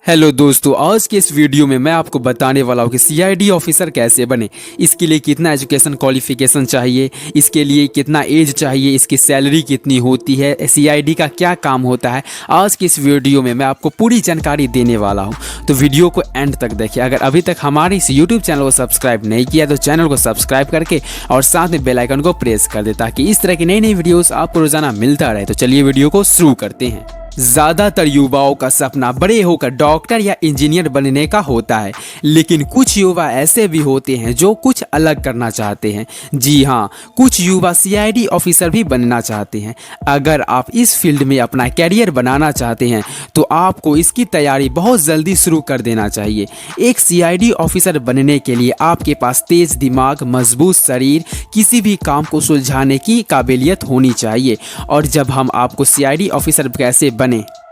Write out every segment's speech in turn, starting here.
Hello दोस्तों, आज के इस वीडियो में मैं आपको बताने वाला हूँ कि सीआईडी ऑफिसर कैसे बने। इसके लिए कितना एजुकेशन क्वालिफिकेशन चाहिए, इसके लिए कितना एज चाहिए, इसकी सैलरी कितनी होती है, सीआईडी का क्या काम होता है। आज की इस वीडियो में मैं आपको पूरी जानकारी देने वाला हूँ, तो वीडियो को एंड तक देखिए। अगर अभी तक हमारे इस यूट्यूब चैनल को सब्सक्राइब नहीं किया तो चैनल को सब्सक्राइब करके और साथ में बेल आइकन को प्रेस कर दे ताकि इस तरह की नई नई वीडियोस आपको रोजाना मिलता रहे। तो चलिए वीडियो को शुरू करते हैं। ज़्यादातर युवाओं का सपना बड़े होकर डॉक्टर या इंजीनियर बनने का होता है, लेकिन कुछ युवा ऐसे भी होते हैं जो कुछ अलग करना चाहते हैं। जी हाँ, कुछ युवा सीआईडी ऑफिसर भी बनना चाहते हैं। अगर आप इस फील्ड में अपना कैरियर बनाना चाहते हैं तो आपको इसकी तैयारी बहुत जल्दी शुरू कर देना चाहिए। एक सीआईडी ऑफिसर बनने के लिए आपके पास तेज दिमाग, मजबूत शरीर, किसी भी काम को सुलझाने की काबिलियत होनी चाहिए। और जब हम आपको सीआईडी ऑफिसर कैसे बने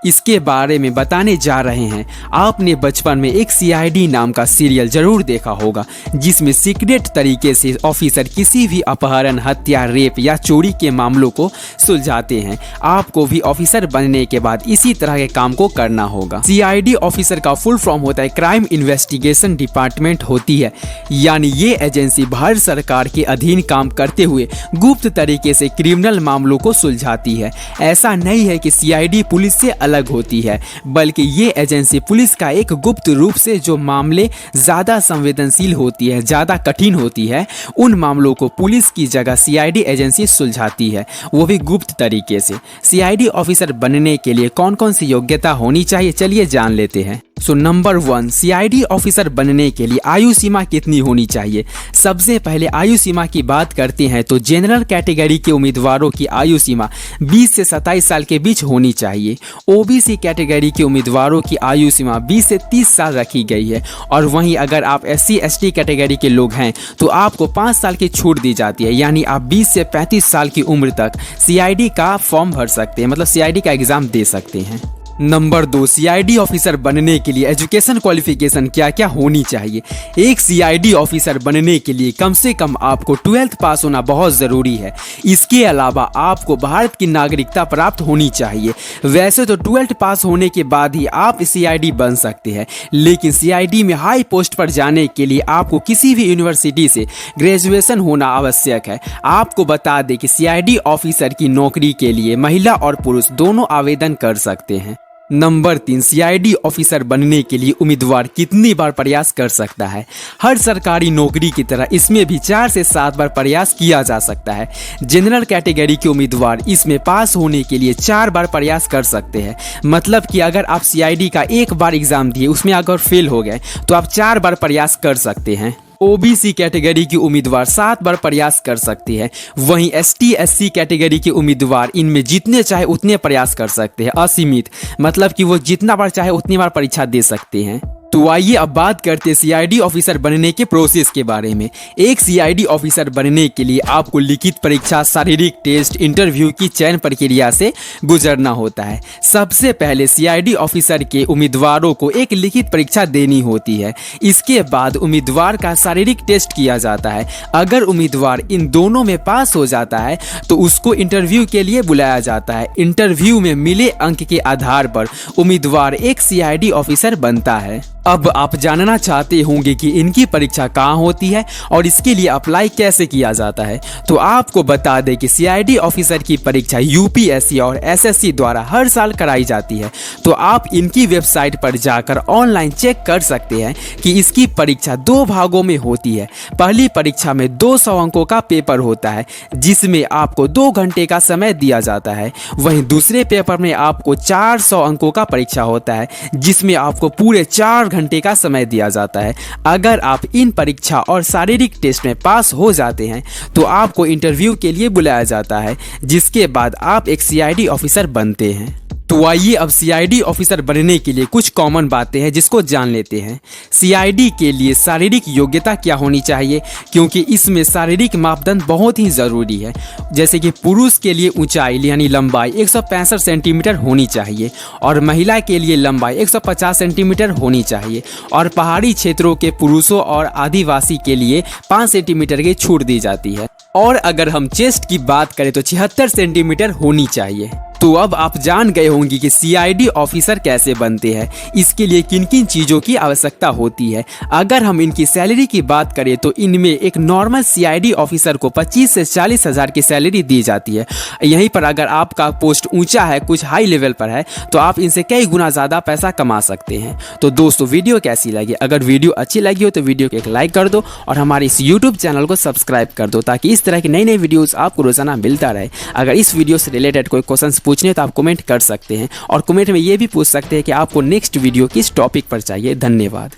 इसके बारे में बताने जा रहे हैं। आपने बचपन में एक सीआईडी नाम का सीरियल जरूर देखा होगा, जिसमें सीक्रेट तरीके से ऑफिसर किसी भी अपहरण, हत्या, रेप या चोरी के मामलों को सुलझाते हैं। आपको भी ऑफिसर बनने के बाद इसी तरह के काम को करना होगा। सीआईडी ऑफिसर का फुल फॉर्म होता है क्राइम इन्वेस्टिगेशन डिपार्टमेंट होती है, यानी ये एजेंसी भारत सरकार के अधीन काम करते हुए गुप्त तरीके से क्रिमिनल मामलों को सुलझाती है। ऐसा नहीं है कि सीआईडी पुलिस से अलग होती है, बल्कि ये एजेंसी पुलिस का एक गुप्त रूप से जो मामले ज़्यादा संवेदनशील होती है, ज़्यादा कठिन होती है, उन मामलों को पुलिस की जगह सीआईडी एजेंसी सुलझाती है, वो भी गुप्त तरीके से। सीआईडी ऑफिसर बनने के लिए कौन कौन सी योग्यता होनी चाहिए, चलिए जान लेते हैं। नंबर 1, सीआईडी ऑफिसर बनने के लिए आयु सीमा कितनी होनी चाहिए। सबसे पहले आयु सीमा की बात करते हैं तो जनरल कैटेगरी के उम्मीदवारों की आयु सीमा 20 से 27 साल के बीच होनी चाहिए। ओबीसी कैटेगरी के उम्मीदवारों की आयु सीमा 20 से 30 साल रखी गई है। और वहीं अगर आप SC ST कैटेगरी के लोग हैं तो आपको 5 साल की छूट दी जाती है, यानी आप 20 से 35 साल की उम्र तक सीआईडी का फॉर्म भर सकते हैं, मतलब सीआईडी का एग्जाम दे सकते हैं। नंबर 2, सीआईडी ऑफिसर बनने के लिए एजुकेशन क्वालिफिकेशन क्या क्या होनी चाहिए। एक सीआईडी ऑफिसर बनने के लिए कम से कम आपको 12th पास होना बहुत ज़रूरी है। इसके अलावा आपको भारत की नागरिकता प्राप्त होनी चाहिए। वैसे तो 12th पास होने के बाद ही आप सीआईडी बन सकते हैं, लेकिन सीआईडी में हाई पोस्ट पर जाने के लिए आपको किसी भी यूनिवर्सिटी से ग्रेजुएशन होना आवश्यक है। आपको बता दें कि सीआईडी ऑफिसर की नौकरी के लिए महिला और पुरुष दोनों आवेदन कर सकते हैं। नंबर 3, सीआईडी ऑफिसर बनने के लिए उम्मीदवार कितनी बार प्रयास कर सकता है। हर सरकारी नौकरी की तरह इसमें भी 4 से 7 बार प्रयास किया जा सकता है। जनरल कैटेगरी के उम्मीदवार इसमें पास होने के लिए 4 बार प्रयास कर सकते हैं। मतलब कि अगर आप सीआईडी का एक बार एग्जाम दिए, उसमें अगर फेल हो गए तो आप 4 बार प्रयास कर सकते हैं। ओबीसी कैटेगरी के उम्मीदवार 7 बार प्रयास कर सकते हैं। वहीं ST SC कैटेगरी के उम्मीदवार इनमें जितने चाहे उतने प्रयास कर सकते हैं, असीमित, मतलब कि वो जितना बार चाहे उतनी बार परीक्षा दे सकते हैं। तो आइए अब बात करते हैं सीआईडी ऑफिसर बनने के प्रोसेस के बारे में। एक सीआईडी ऑफिसर बनने के लिए आपको लिखित परीक्षा, शारीरिक टेस्ट, इंटरव्यू की चयन प्रक्रिया से गुजरना होता है। सबसे पहले सीआईडी ऑफिसर के उम्मीदवारों को एक लिखित परीक्षा देनी होती है। इसके बाद उम्मीदवार का शारीरिक टेस्ट किया जाता है। अगर उम्मीदवार इन दोनों में पास हो जाता है तो उसको इंटरव्यू के लिए बुलाया जाता है। इंटरव्यू में मिले अंक के आधार पर उम्मीदवार एक सीआईडी ऑफिसर बनता है। अब आप जानना चाहते होंगे कि इनकी परीक्षा कहाँ होती है और इसके लिए अप्लाई कैसे किया जाता है। तो आपको बता दें कि सीआईडी ऑफिसर की परीक्षा यूपीएससी और SSC द्वारा हर साल कराई जाती है। तो आप इनकी वेबसाइट पर जाकर ऑनलाइन चेक कर सकते हैं कि इसकी परीक्षा 2 भागों में होती है। पहली परीक्षा में 200 अंकों का पेपर होता है, जिसमें आपको 2 घंटे का समय दिया जाता है। वहीं दूसरे पेपर में आपको 400 अंकों का परीक्षा होता है, जिसमें आपको पूरे 4 घंटे का समय दिया जाता है। अगर आप इन परीक्षा और शारीरिक टेस्ट में पास हो जाते हैं तो आपको इंटरव्यू के लिए बुलाया जाता है, जिसके बाद आप एक सीआईडी ऑफिसर बनते हैं। तो आइए अब सीआईडी ऑफिसर बनने के लिए कुछ कॉमन बातें हैं जिसको जान लेते हैं। सीआईडी के लिए शारीरिक योग्यता क्या होनी चाहिए, क्योंकि इसमें शारीरिक मापदंड बहुत ही ज़रूरी है। जैसे कि पुरुष के लिए ऊंचाई यानी लंबाई 165 सेंटीमीटर होनी चाहिए और महिला के लिए लंबाई 150 सेंटीमीटर होनी चाहिए। और पहाड़ी क्षेत्रों के पुरुषों और आदिवासी के लिए 5 सेंटीमीटर की छूट दी जाती है। और अगर हम चेस्ट की बात करें तो 76 सेंटीमीटर होनी चाहिए। तो अब आप जान गए होंगे कि सीआईडी ऑफिसर कैसे बनते हैं, इसके लिए किन किन चीज़ों की आवश्यकता होती है। अगर हम इनकी सैलरी की बात करें तो इनमें एक नॉर्मल सीआईडी ऑफिसर को 25 से 40 हज़ार की सैलरी दी जाती है। यहीं पर अगर आपका पोस्ट ऊंचा है, कुछ हाई लेवल पर है, तो आप इनसे कई गुना ज़्यादा पैसा कमा सकते हैं। तो दोस्तों वीडियो कैसी लगी? अगर वीडियो अच्छी लगी हो तो वीडियो को एक लाइक कर दो और हमारे इस यूट्यूब चैनल को सब्सक्राइब कर दो, ताकि इस तरह की नई नई वीडियोज़ आपको रोजाना मिलता रहे। अगर इस वीडियो से रिलेटेड कोई क्वेश्चन पूछने तो आप कमेंट कर सकते हैं और कमेंट में ये भी पूछ सकते हैं कि आपको नेक्स्ट वीडियो किस टॉपिक पर चाहिए। धन्यवाद।